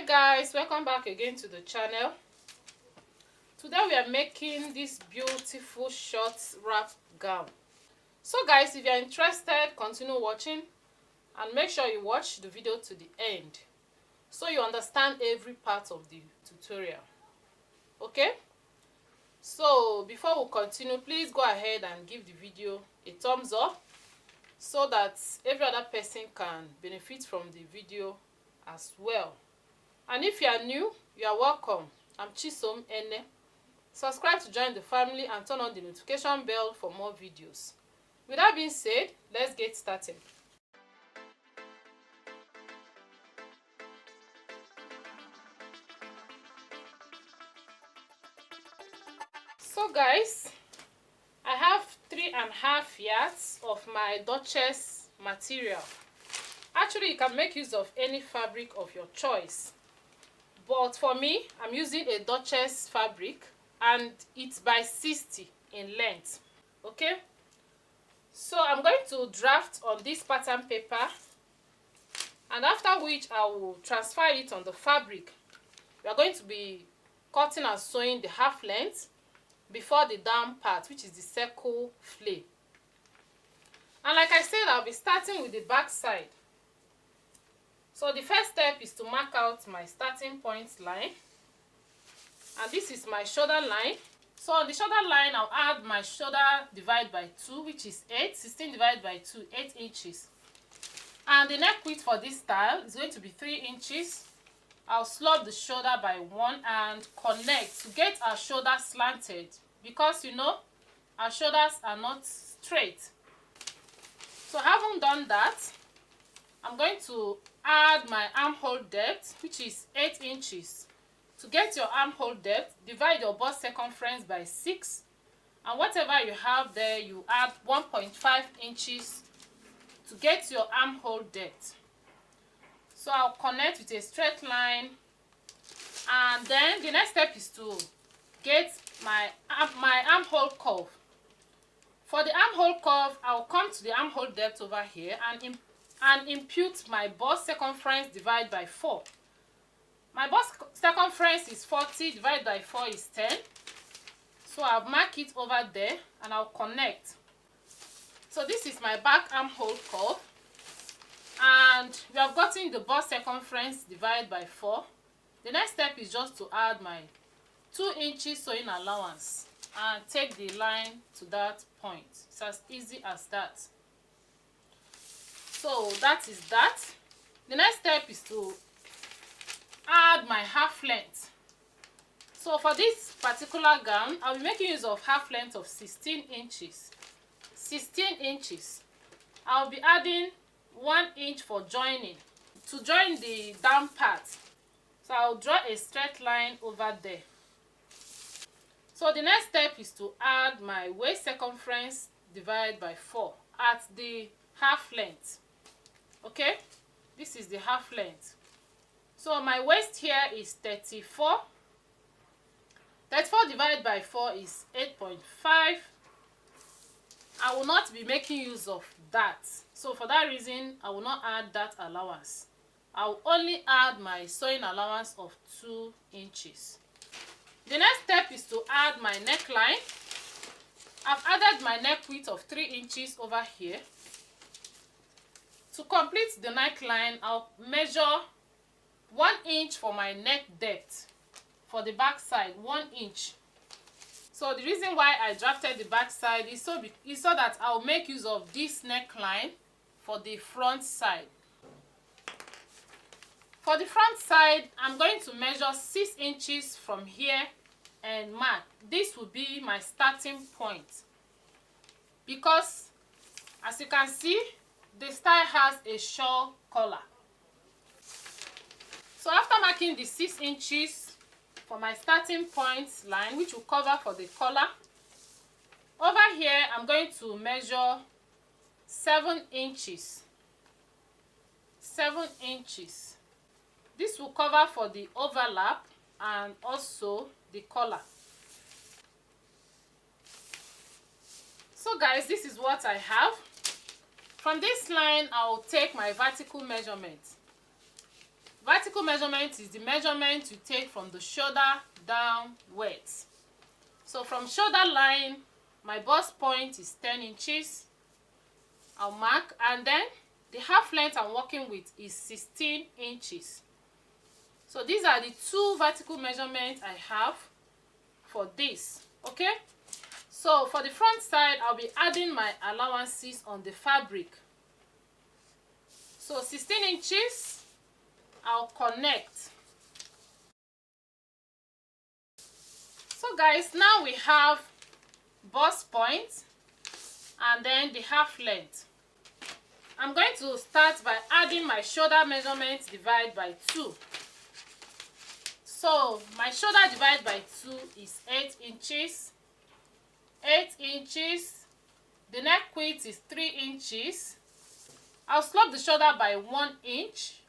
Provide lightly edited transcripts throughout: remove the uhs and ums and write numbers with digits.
Guys, welcome back again to the channel. Today we are making this beautiful short wrap gown. So guys, if you are interested, continue watching and make sure you watch the video to the end so you understand every part of the tutorial. Okay, so before we continue, please go ahead and give the video a thumbs up so that every other person can benefit from the video as well. And if you are new, you are welcome. I'm Chisom Ene. Subscribe to join the family and turn on the notification bell for more videos. With that being said, let's get started. So guys, I have 3.5 yards of my Duchess material. Actually, you can make use of any fabric of your choice. But for me, I'm using a Duchess fabric and it's by 60 in length. Okay, so I'm going to draft on this pattern paper, and after which I will transfer it on the fabric. We are going to be cutting and sewing the half length before the down part, which is the circle flay. And like I said, I'll be starting with the back side. So the first step is to mark out my starting point line, and this is my shoulder line. So on the shoulder line, I'll add my shoulder divided by 2, which is 8. 16 divided by 2, 8 inches. And the neck width for this style is going to be 3 inches. I'll slop the shoulder by 1 and connect to get our shoulder slanted, because you know our shoulders are not straight. So having done that, I'm going to add my armhole depth, which is 8 inches. To get your armhole depth, divide your bust circumference by 6, and whatever you have there, you add 1.5 inches to get your armhole depth. So I'll connect with a straight line, and then the next step is to get my armhole curve. For the armhole curve, I'll come to the armhole depth over here and impute my bust circumference divided by 4. My bust circumference is 40, divided by 4 is 10. So I'll mark it over there and I'll connect. So this is my back armhole curve, and we have gotten the bust circumference divided by 4. The next step is just to add my 2 inches sewing allowance and take the line to that point. It's as easy as that. So that is that. The next step is to add my half length. So for this particular gown, I'll be making use of half length of 16 inches. 16 inches. I'll be adding 1 inch for joining, to join the down part. So I'll draw a straight line over there. So the next step is to add my waist circumference divided by 4 at the half length. Okay, this is the half length. So my waist here is 34. 34 divided by 4 is 8.5. I will not be making use of that. So for that reason, I will not add that allowance. I will only add my sewing allowance of 2 inches. The next step is to add my neckline. I've added my neck width of 3 inches over here. To complete the neckline, I'll measure 1 inch for my neck depth for the back side, 1 inch. So the reason why I drafted the back side is so that I'll make use of this neckline for the front side. For the front side, I'm going to measure 6 inches from here and mark. This will be my starting point, because as you can see, the style has a shawl collar. So after marking the 6 inches for my starting point line, which will cover for the collar, over here I'm going to measure 7 inches. 7 inches. This will cover for the overlap and also the collar. So guys, this is what I have. From this line, I will take my vertical measurement. Vertical measurement is the measurement you take from the shoulder downwards. So from shoulder line, my bust point is 10 inches. I'll mark, and then the half length I'm working with is 16 inches. So these are the two vertical measurements I have for this. Okay, so for the front side, I'll be adding my allowances on the fabric. So 16 inches, I'll connect. So guys, now we have bust point and then the half length. I'm going to start by adding my shoulder measurement divided by 2. So my shoulder divided by 2 is 8 inches. 8 inches. The neck width is 3 inches. I'll slope the shoulder by 1 inch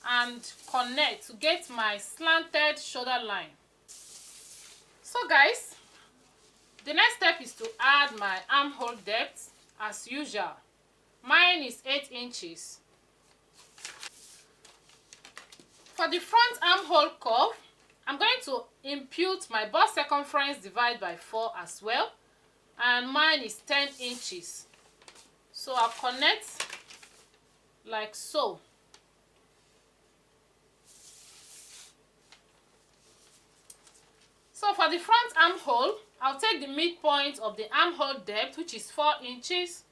and connect to get my slanted shoulder line. So guys, the next step is to add my armhole depth as usual. Mine is 8 inches. For the front armhole curve, I'm going to impute my bust circumference divided by 4 as well. And mine is 10 inches. So I'll connect like so. So for the front armhole, I'll take the midpoint of the armhole depth, which is 4 inches.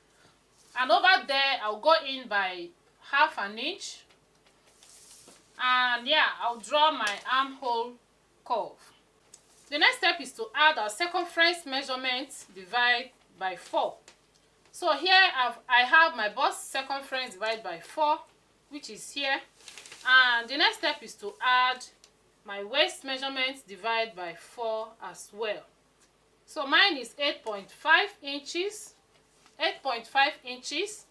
And over there, I'll go in by half an inch. And yeah, I'll draw my armhole curve. The next step is to add our circumference measurement divided by 4. So here I have my bust circumference divided by 4, which is here. And the next step is to add my waist measurement divided by 4 as well. So mine is 8.5 inches. 8.5 inches.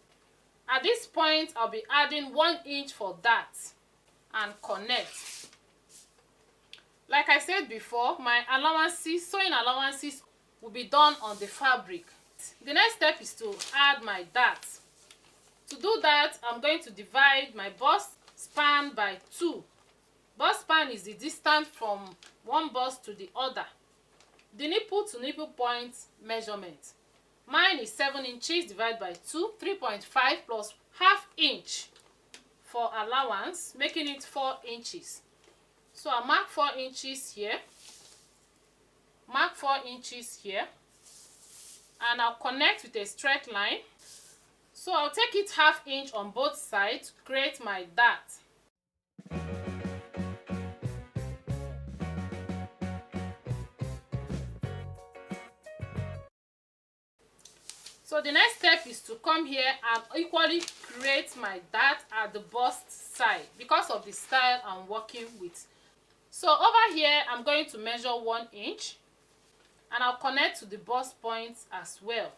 At this point, I'll be adding 1 inch for that and connect. Like I said before, my allowances, sewing allowances, will be done on the fabric. The next step is to add my dart. To do that, I'm going to divide my bust span by 2. Bust span is the distance from one bust to the other. The nipple to nipple point measurement. Mine is 7 inches divided by 2, 3.5 plus half inch for allowance, making it 4 inches. So I mark 4 inches here, mark 4 inches here, and I'll connect with a straight line. So I'll take it half inch on both sides to create my dart. So the next step is to come here and equally create my dart at the bust side because of the style I'm working with. So over here, I'm going to measure 1 inch and I'll connect to the bust points as well.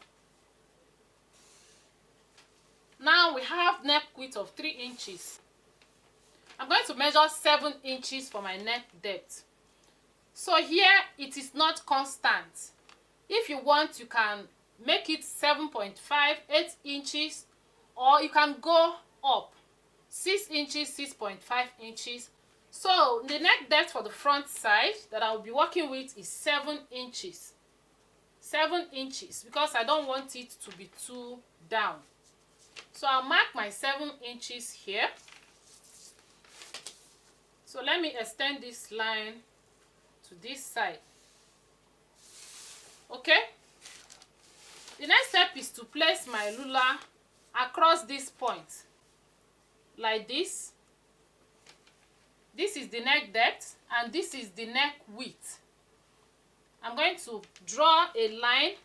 Now we have neck width of 3 inches. I'm going to measure 7 inches for my neck depth. So here it is not constant. If you want, you can make it 7.5, 8 inches, or you can go up 6 inches, 6.5 inches. So the neck depth for the front side that I'll be working with is 7 inches. 7 inches because I don't want it to be too down. So I'll mark my 7 inches here. So let me extend this line to this side. Okay? The next step is to place my ruler across this point, like this. This is the neck depth and this is the neck width. I'm going to draw a line.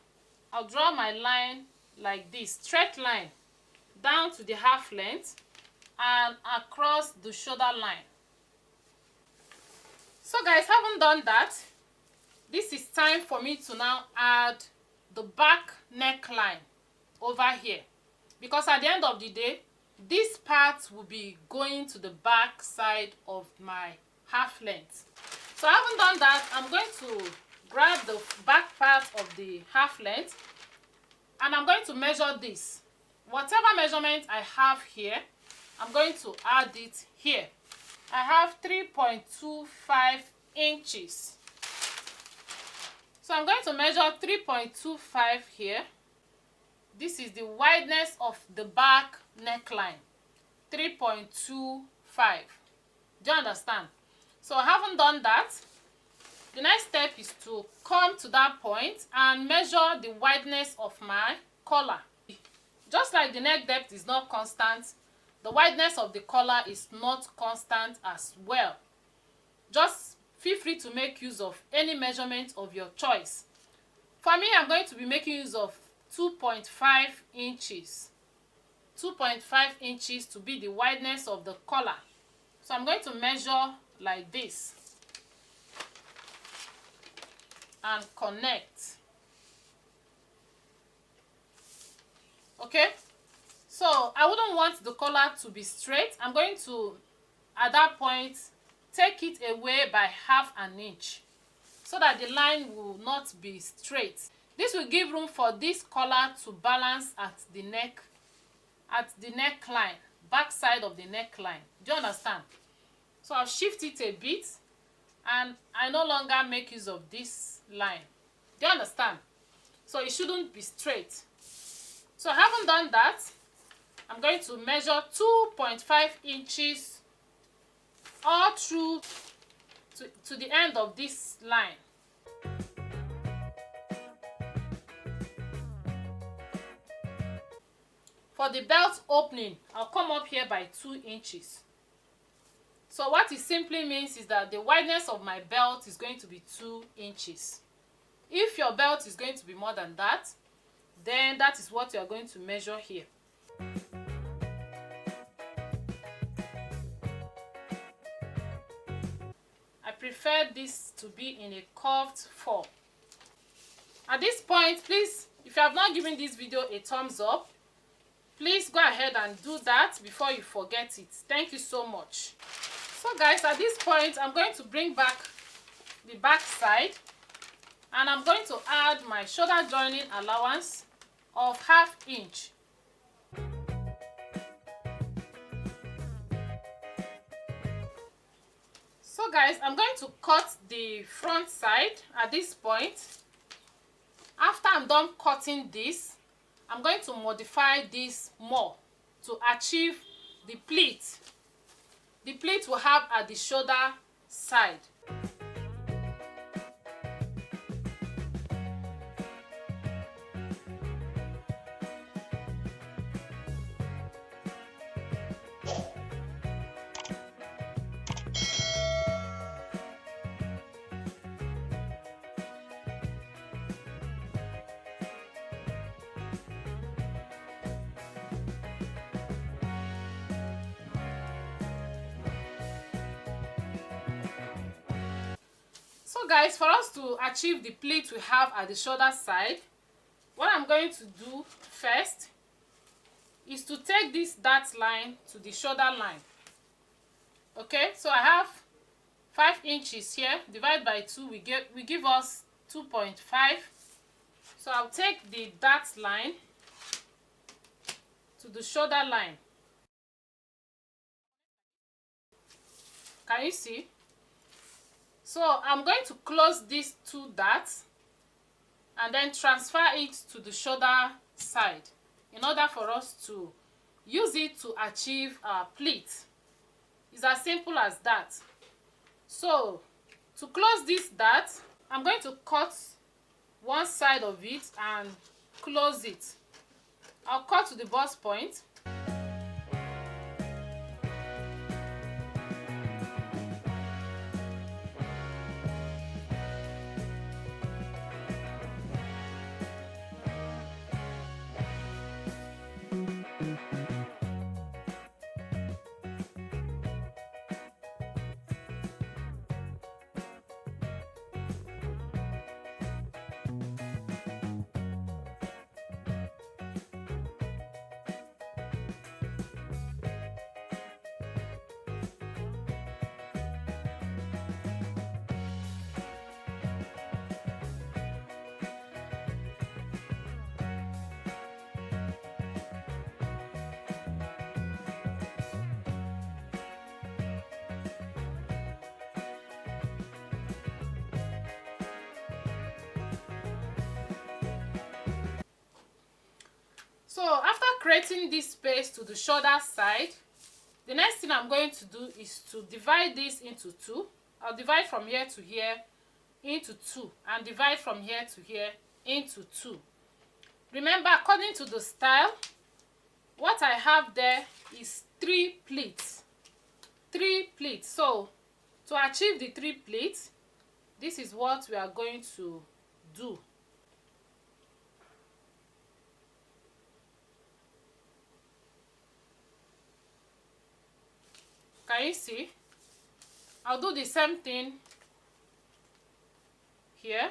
I'll draw my line like this, straight line, down to the half length and across the shoulder line. So guys, having done that, this is time for me to now add the back neckline over here, because at the end of the day, this part will be going to the back side of my half length. So having done that, I'm going to grab the back part of the half length and I'm going to measure this. Whatever measurement I have here, I'm going to add it here. I have 3.25 inches. So I'm going to measure 3.25 here. This is the wideness of the back neckline. 3.25. Do you understand? So having done that, the next step is to come to that point and measure the wideness of my collar. Just like the neck depth is not constant, the wideness of the collar is not constant as well. Just feel free to make use of any measurement of your choice. For me, I'm going to be making use of 2.5 inches. 2.5 inches to be the wideness of the collar. So I'm going to measure like this and connect. Okay, so I wouldn't want the collar to be straight. I'm going to, at that point, take it away by ½ an inch so that the line will not be straight. This will give room for this collar to balance at the neckline, back side of the neckline. Do you understand? So I'll shift it a bit and I no longer make use of this line. Do you understand? So it shouldn't be straight. So having done that, I'm going to measure 2.5 inches all through to the end of this line. For the belt opening, I'll come up here by 2 inches. So what it simply means is that the wideness of my belt is going to be 2 inches. If your belt is going to be more than that, then that is what you are going to measure here. I prefer this to be in a curved form. At this point, please, if you have not given this video a thumbs up, please go ahead and do that before you forget it. Thank you so much. So guys, at this point, I'm going to bring back the back side and I'm going to add my shoulder joining allowance of ½ inch. So guys, I'm going to cut the front side at this point. After I'm done cutting this, I'm going to modify this more to achieve the pleat. The pleat will have at the shoulder side. So guys, for us to achieve the pleat we have at the shoulder side, what I'm going to do first is to take this dart line to the shoulder line. Okay, so I have 5 inches here, divide by 2, we give us 2.5. So I'll take the dart line to the shoulder line. Can you see? So I'm going to close these 2 darts and then transfer it to the shoulder side in order for us to use it to achieve our pleat. It's as simple as that. So to close this dart, I'm going to cut one side of it and close it. I'll cut to the bust point. So after creating this space to the shoulder side, the next thing I'm going to do is to divide this into two. I'll divide from here to here into two and divide from here to here into two. Remember, according to the style, what I have there is 3 pleats. 3 pleats. So to achieve the 3 pleats, this is what we are going to do. Can you see? I'll do the same thing here.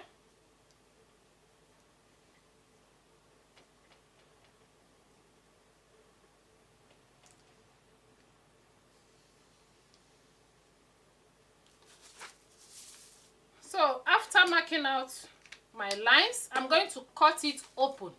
So after marking out my lines, I'm going to cut it open.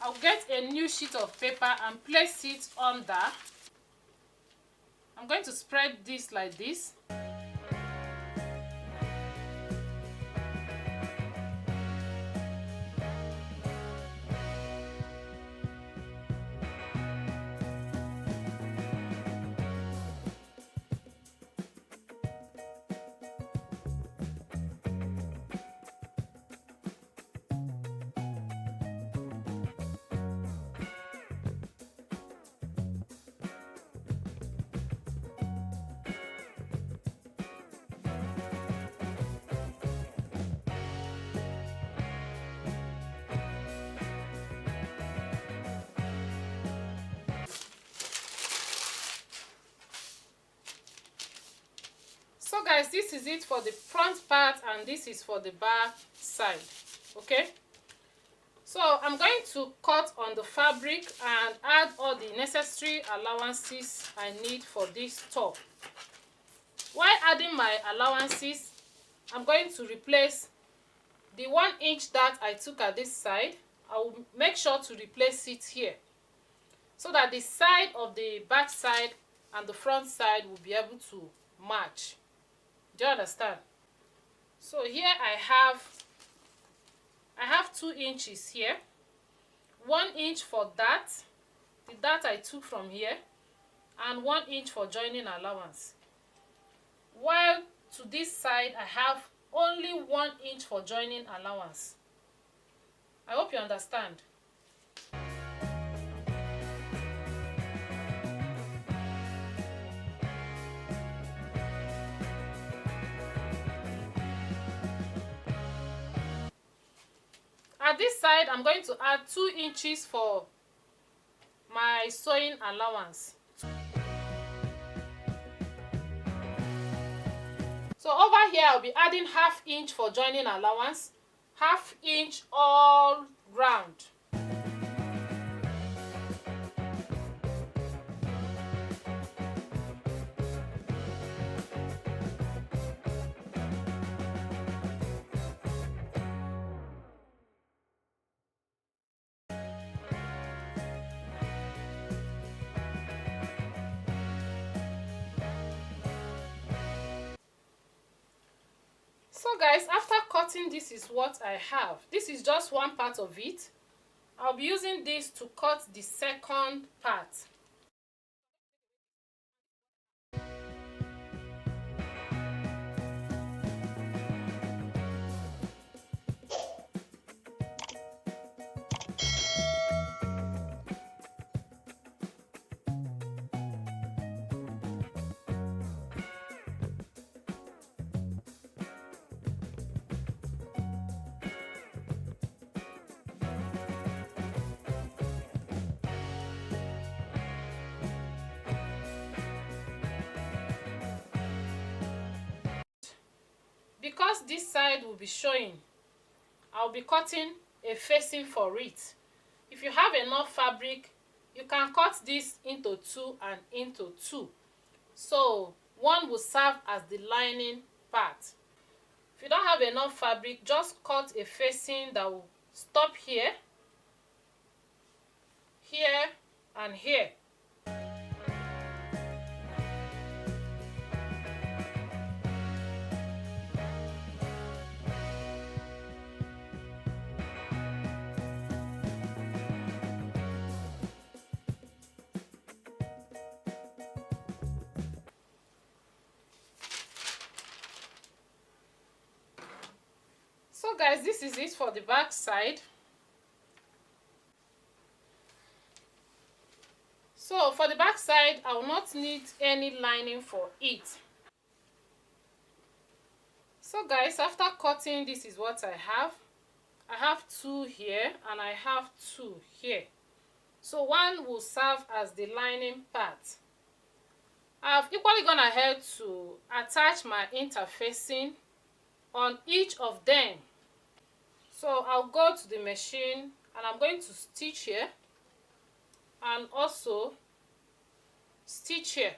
I'll get a new sheet of paper and place it under. I'm going to spread this like this. So guys, this is it for the front part and this is for the back side. Okay, so I'm going to cut on the fabric and add all the necessary allowances I need for this top. While adding my allowances, I'm going to replace the 1 inch that I took at this side. I will make sure to replace it here so that the side of the back side and the front side will be able to match. Do you understand? So here I have 2 inches here, 1 inch for that, the dart I took from here, and 1 inch for joining allowance. While to this side I have only 1 inch for joining allowance. I hope you understand. At this side, I'm going to add 2 inches for my sewing allowance. So over here, I'll be adding ½ inch for joining allowance, ½ inch all round. So guys, after cutting, this is what I have. This is just one part of it. I'll be using this to cut the second part. Because this side will be showing, I'll be cutting a facing for it. If you have enough fabric, you can cut this into 2 and into 2. So one will serve as the lining part. If you don't have enough fabric, just cut a facing that will stop here, here, and here. So guys, this is it for the back side. So for the back side, I will not need any lining for it. So guys, after cutting, this is what I have. I have 2 here and I have 2 here. So one will serve as the lining part. I've equally gone ahead to attach my interfacing on each of them. So I'll go to the machine and I'm going to stitch here and also stitch here.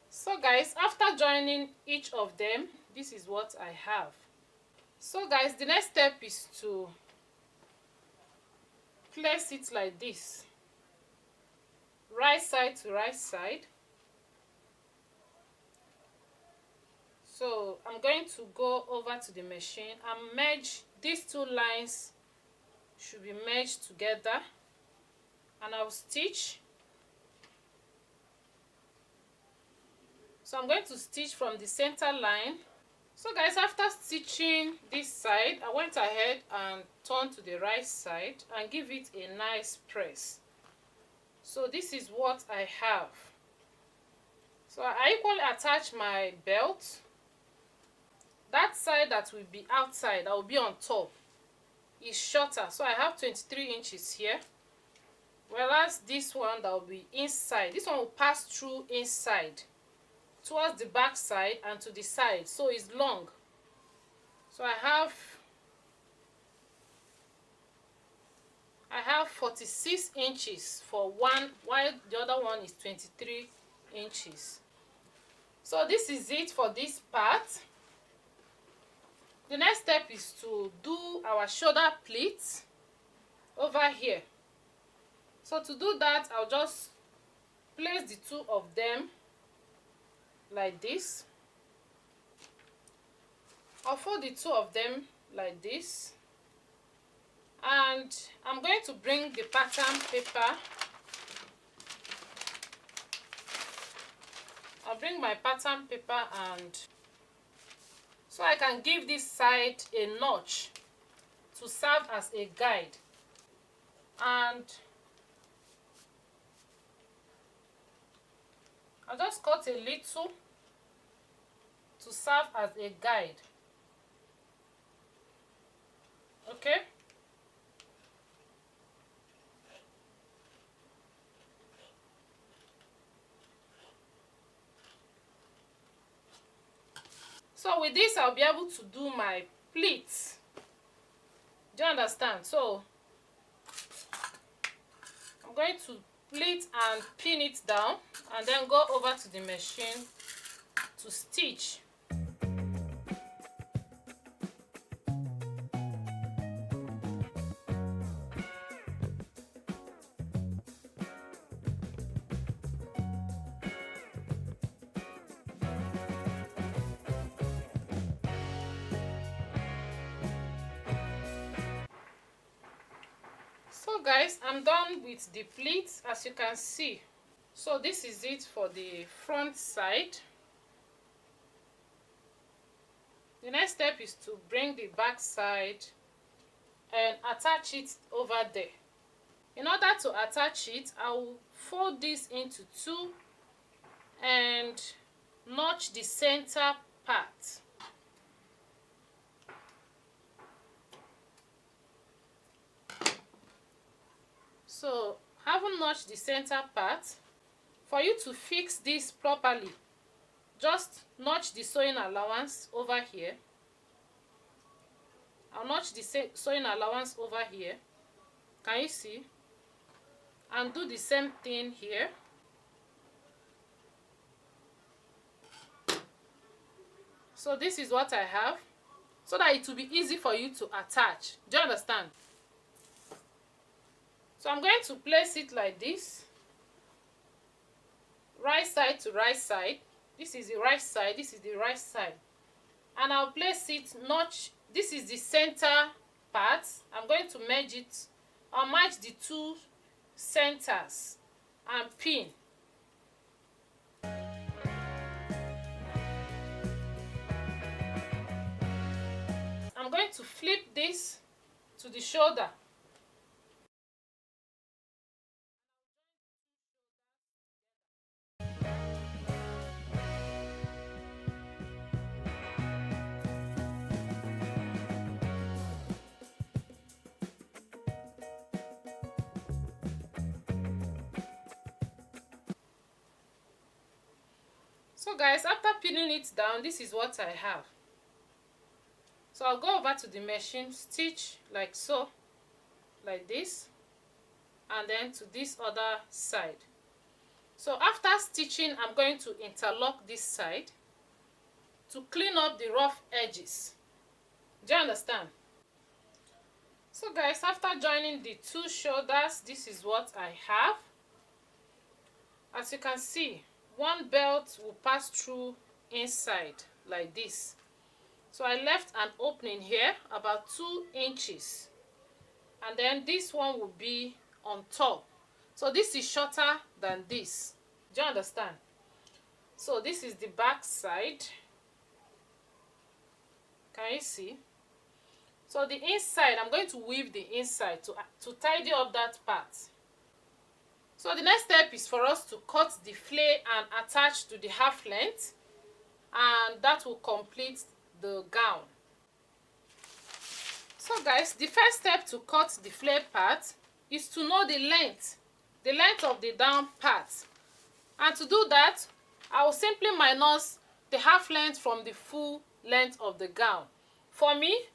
So guys, after joining each of them, this is what I have. So guys, the next step is to place it like this, right side to right side. So I'm going to go over to the machine and merge these 2 lines, should be merged together, and I'll stitch. So I'm going to stitch from the center line. So guys, after stitching this side, I went ahead and turned to the right side and give it a nice press. So this is what I have. So I equally attach my belt. That side that will be outside, I will be on top, is shorter. So I have 23 inches here. Whereas this one that will be inside, this one will pass through inside towards the back side and to the side, so it's long. So I have 46 inches for one, while the other one is 23 inches. So this is it for this part. The next step is to do our shoulder pleats over here. So to do that, I'll just place the 2 of them like this. I'll fold the 2 of them like this, and I'm going to bring the pattern paper. I'll bring my pattern paper, and so I can give this side a notch to serve as a guide, and I'll just cut a little to serve as a guide. Okay. So with this, I'll be able to do my pleats. Do you understand? So I'm going to pleat and pin it down and then go over to the machine to stitch. So guys, I'm done with the pleats, as you can see. So this is it for the front side. The next step is to bring the back side and attach it over there. In order to attach it, I will fold this into 2 and notch the center part. So having notched the center part, for you to fix this properly, just notch the sewing allowance over here. I'll notch the sewing allowance over here. Can you see? And do the same thing here. So this is what I have, so that it will be easy for you to attach. Do you understand? So I'm going to place it like this, right side to right side. This is the right side, this is the right side, and I'll place it notch. This is the center part. I'm going to merge it. I'll match the two centers and pin. I'm going to flip this to the shoulder. So guys, after pinning it down, this is what I have. So I'll go over to the machine, stitch like so, like this, and then to this other side. So after stitching, I'm going to interlock this side to clean up the rough edges. Do you understand? So guys, after joining the two shoulders, this is what I have. As you can see, one belt will pass through inside like this. So I left an opening here about 2 inches, and then this one will be on top. So this is shorter than this. Do you understand? So this is the back side. Can you see? So the inside, I'm going to weave the inside to tidy up that part. So the next step is for us to cut the flay and attach to the half length, and that will complete the gown. So guys, the first step to cut the flay part is to know the length of the down part. And to do that, I will simply minus the half length from the full length of the gown. For me,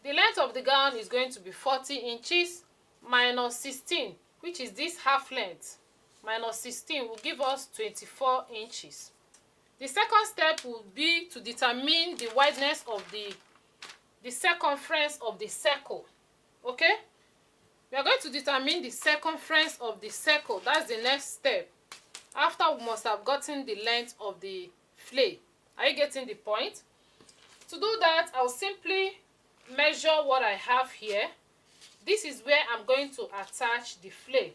the length of the gown is going to be 40 inches minus 16, which is this half length. Minus 16 will give us 24 inches. The second step will be to determine the wideness of the circumference of the circle. Okay? We are going to determine the circumference of the circle. That's the next step. After we must have gotten the length of the flay. Are you getting the point? To do that, I'll simply measure what I have here. This is where I'm going to attach the flay.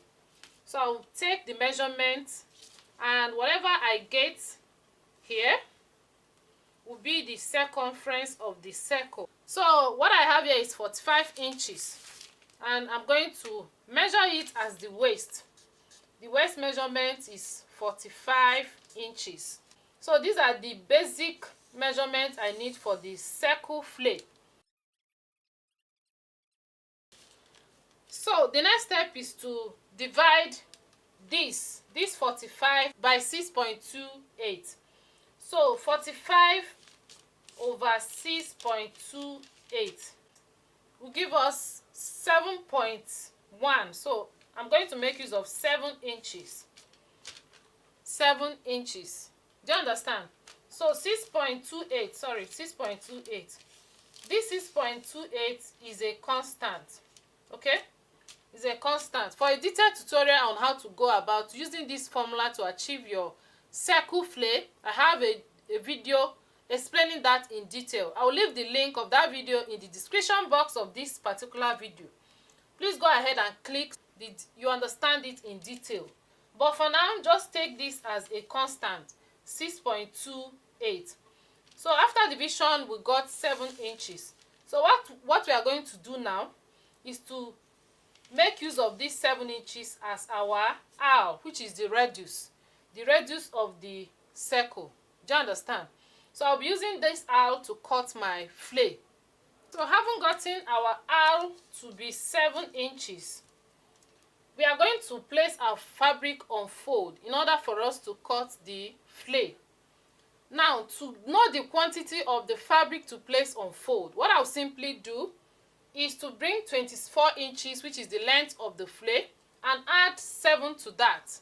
So I'll take the measurement, and whatever I get here will be the circumference of the circle. So what I have here is 45 inches, and I'm going to measure it as the waist. The waist measurement is 45 inches. So these are the basic measurements I need for the circle flay. So the next step is to divide this 45 by 6.28. So 45 over 6.28 will give us 7.1. So I'm going to make use of 7 inches. 7 inches. Do you understand? So 6.28, sorry, 6.28. This 6.28 is a constant. Okay? It's a constant. For a detailed tutorial on how to go about using this formula to achieve your circle flay, I have a video explaining that in detail. I will leave the link of that video in the description box of this particular video. Please go ahead and click you understand it in detail. But for now, just take this as a constant, 6.28. So after division, we got 7 inches. So what we are going to do now is to make use of these 7 inches as our aisle, which is the radius of the circle. Do you understand? So I'll be using this aisle to cut my flay. So having gotten our aisle to be 7 inches, we are going to place our fabric on fold in order for us to cut the flay. Now, to know the quantity of the fabric to place on fold, what I'll simply do is to bring 24 inches, which is the length of the flay, and add 7 to that.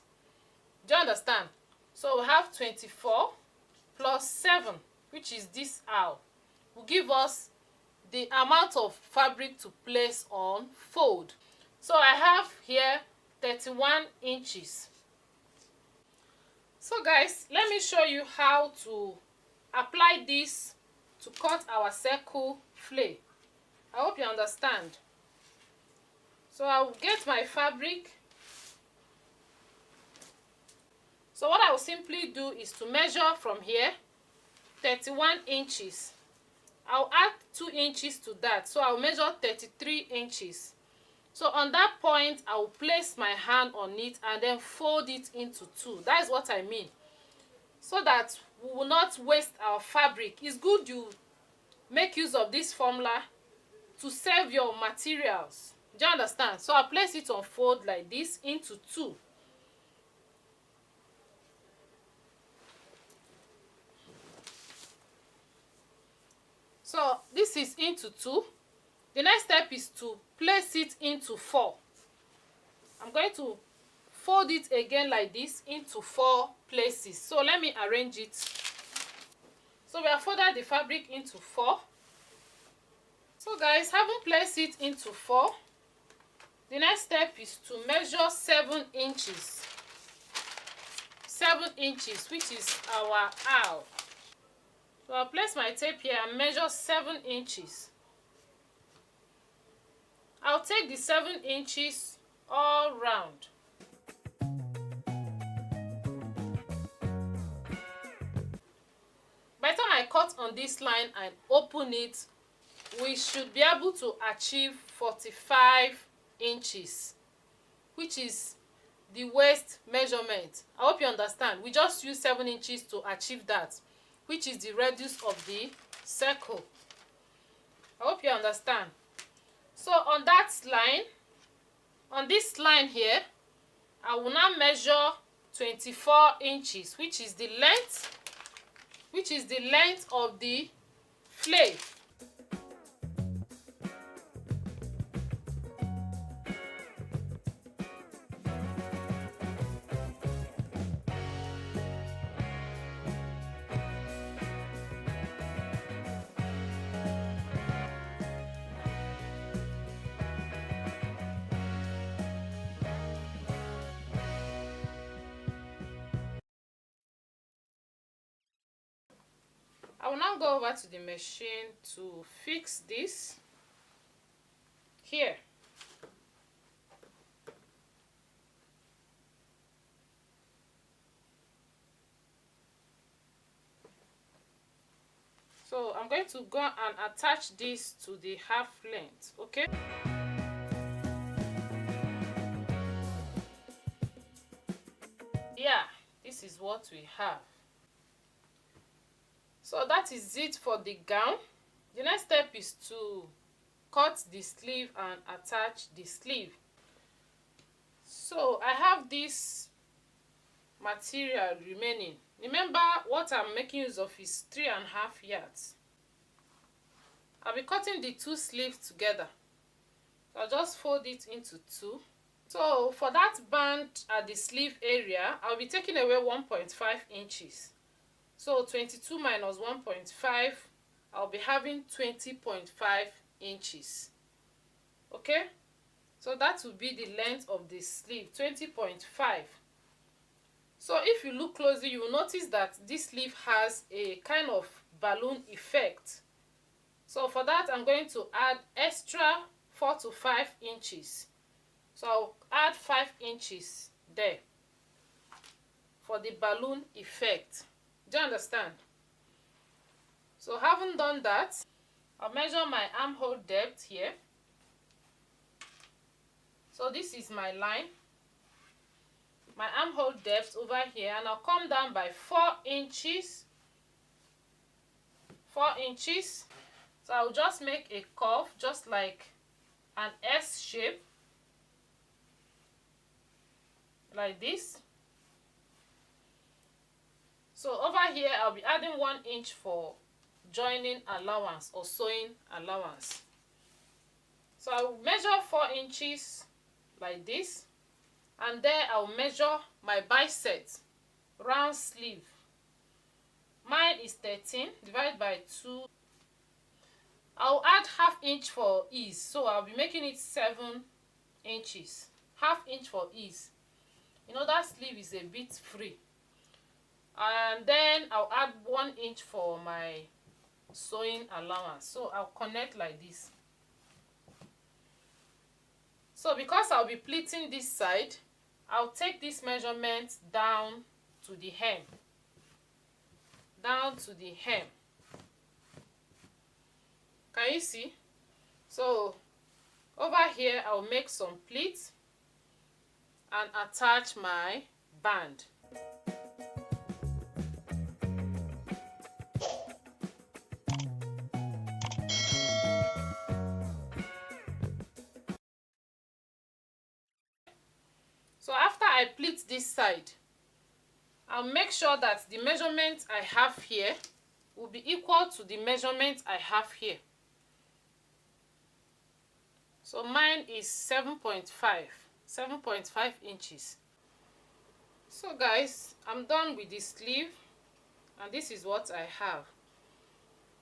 Do you understand? So we have 24 plus 7, which is this aisle, will give us the amount of fabric to place on fold. So I have here 31 inches. So guys, let me show you how to apply this to cut our circle flay. I hope you understand. So I'll get my fabric. So what I will simply do is to measure from here 31 inches. I'll add 2 inches to that, so I'll measure 33 inches. So on that point, I will place my hand on it and then fold it into two. That is what I mean. So that we will not waste our fabric. It's good you make use of this formula to save your materials. Do you understand? So I'll place it on fold like this into two. So this is into two. The next step is to place it into four. I'm going to fold it again like this into 4 places. So let me arrange it. So we have folded the fabric into 4. So guys, having placed it into 4, the next step is to measure 7 inches. 7 inches, which is our aisle. So I'll place my tape here and measure 7 inches. I'll take the 7 inches all round. By the time I cut on this line and open it, we should be able to achieve 45 inches, which is the waist measurement. I hope you understand. We just use 7 inches to achieve that, which is the radius of the circle. I hope you understand. So on that line, on this line here, I will now measure 24 inches, which is the length of the flay. I will now go over to the machine to fix this here. So I'm going to go and attach this to the half length, okay? Yeah, this is what we have. So that is it for the gown. The next step is to cut the sleeve and attach the sleeve. So I have this material remaining. Remember, what I'm making use of is 3.5 yards. I'll be cutting the two sleeves together. So I'll just fold it into two. So for that band at the sleeve area, I'll be taking away 1.5 inches. So 22 minus 1.5, I'll be having 20.5 inches. Okay? So that will be the length of the sleeve, 20.5. So if you look closely, you will notice that this sleeve has a kind of balloon effect. So for that, I'm going to add extra 4 to 5 inches. So I'll add 5 inches there for the balloon effect. Do you understand? So having done that, I'll measure my armhole depth here. So this is my line, my armhole depth over here, and I'll come down by 4 inches. 4 inches. So I'll just make a curve, just like an S shape, like this. So over here, I'll be adding 1 inch for joining allowance or sewing allowance. So I'll measure 4 inches like this, and there I'll measure my bicep round sleeve. Mine is 13 divided by 2. I'll add ½ inch for ease, so I'll be making it 7 inches, half inch for ease. You know that sleeve is a bit free. And then I'll add 1 inch for my sewing allowance. So I'll connect like this. So because I'll be pleating this side, I'll take this measurement down to the hem. Down to the hem. Can you see? So over here I'll make some pleats and attach my band. So after I pleat this side, I'll make sure that the measurement I have here will be equal to the measurement I have here. So mine is 7.5 inches. So guys, I'm done with the sleeve, and this is what I have.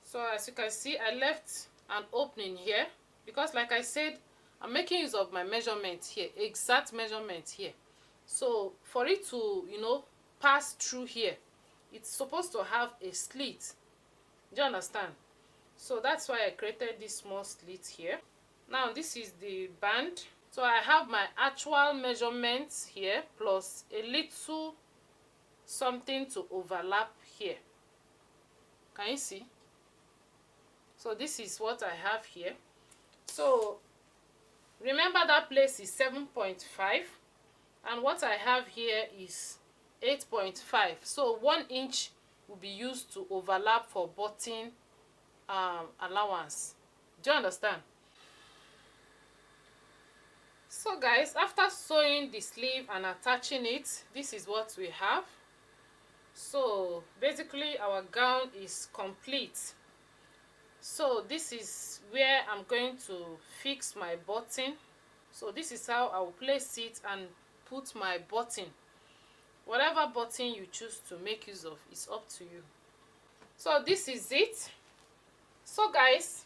So as you can see, I left an opening here because, like I said, I'm making use of my measurement here, exact measurement here. So for it to, you know, pass through here, it's supposed to have a slit. Do you understand? So that's why I created this small slit here. Now this is the band. So I have my actual measurements here plus a little something to overlap here. Can you see? So this is what I have here. So remember that place is 7.5 and what I have here is 8.5. So 1 inch will be used to overlap for button allowance. Do you understand? So guys, after sewing the sleeve and attaching it, this is what we have. So basically our gown is complete. So this is where I'm going to fix my button. So this is how I will place it and put my button. Whatever button you choose to make use of is up to you. So this is it. So guys,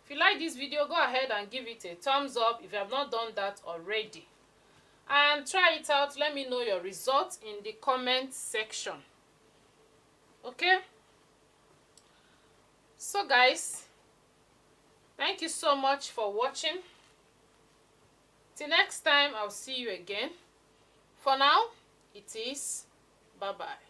if you like this video, go ahead and give it a thumbs up if you have not done that already. And try it out. Let me know your results in the comment section. Okay? So guys, thank you so much for watching. Till next time, I'll see you again. For now, it is bye-bye.